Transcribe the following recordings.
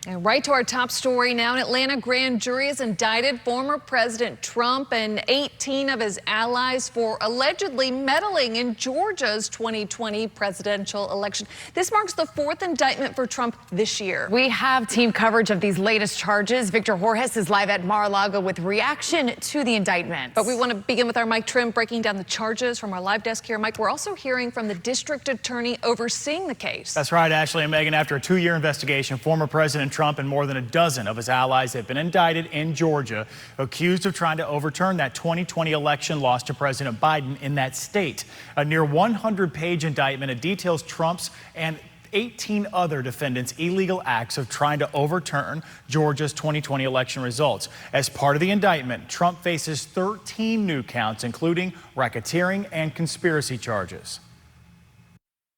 And right to our top story now. An Atlanta grand jury has indicted former President Trump and 18 of his allies for allegedly meddling in Georgia's 2020 presidential election. This marks the fourth indictment for Trump this year. We have team coverage of these latest charges. Victor Jorges is live at Mar-a-Lago with reaction to the indictment. But we want to begin with our Mike Trim breaking down the charges from our live desk here. Mike, we're also hearing from the district attorney overseeing the case. That's right, Ashley and Megan. After a 2-year investigation, former President Trump and more than a dozen of his allies have been indicted in Georgia, accused of trying to overturn that 2020 election loss to President Biden in that state. A near 100-page indictment. It details Trump's and 18 other defendants' illegal acts of trying to overturn Georgia's 2020 election results. As part of the indictment, Trump faces 13 new counts, including racketeering and conspiracy charges.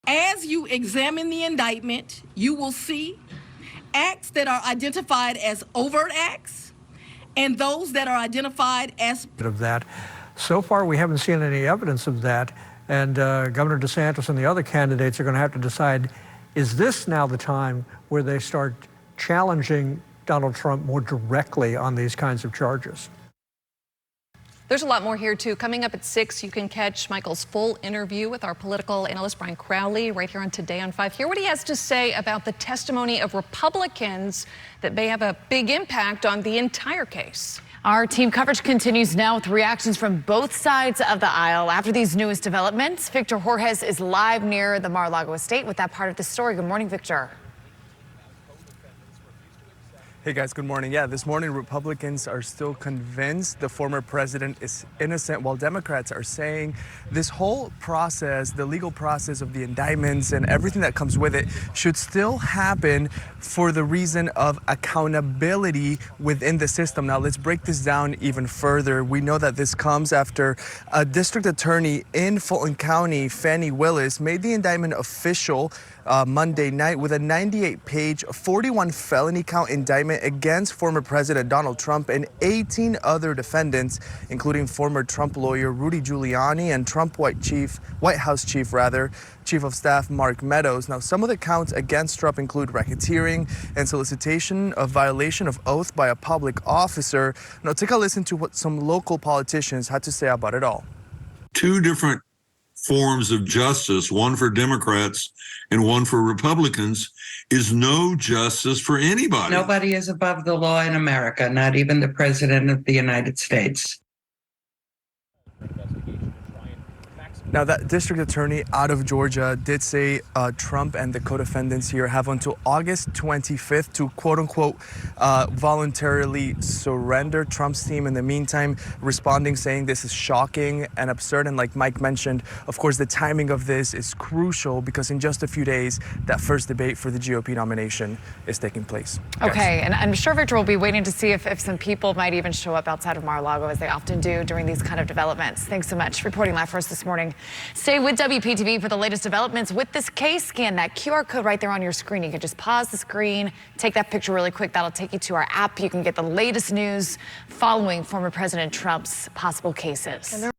As you examine the indictment, you will see acts that are identified as overt acts and those that are identified as of that. So far, we haven't seen any evidence of that, and Governor DeSantis and the other candidates are going to have to decide, is this now the time where they start challenging Donald Trump more directly on these kinds of charges? There's a lot more here, too. Coming up at 6, you can catch Michael's full interview with our political analyst, Brian Crowley, right here on Today on 5. Hear what he has to say about the testimony of Republicans that may have a big impact on the entire case. Our team coverage continues now with reactions from both sides of the aisle. After these newest developments, Victor Jorges is live near the Mar-a-Lago estate with that part of the story. Good morning, Victor. Hey guys, good morning. Yeah, this morning Republicans are still convinced the former president is innocent, while Democrats are saying this whole process, the legal process of the indictments and everything that comes with it, should still happen for the reason of accountability within the system. Now, let's break this down even further. We know that this comes after a district attorney in Fulton County, Fannie Willis, made the indictment official Monday night with a 98-page, 41 felony count indictment against former President Donald Trump and 18 other defendants, including former Trump lawyer Rudy Giuliani and Trump White House Chief of Staff Mark Meadows. Now, some of the counts against Trump include racketeering and solicitation of violation of oath by a public officer. Now, take a listen to what some local politicians had to say about it all. Two different forms of justice, one for Democrats and one for Republicans, is no justice for anybody. Nobody is above the law in America, not even the President of the United States. Now, that district attorney out of Georgia did say Trump and the co-defendants here have until August 25th to, quote-unquote, voluntarily surrender. Trump's team, in the meantime, responding, saying this is shocking and absurd. And like Mike mentioned, of course, the timing of this is crucial because in just a few days, that first debate for the GOP nomination is taking place. Okay, and I'm sure Victor will be waiting to see if some people might even show up outside of Mar-a-Lago, as they often do during these kind of developments. Thanks so much for reporting live for us this morning. Stay with WPTV for the latest developments with this case. Scan that QR code right there on your screen. You can just pause the screen, take that picture really quick. That'll take you to our app. You can get the latest news following former President Trump's possible cases.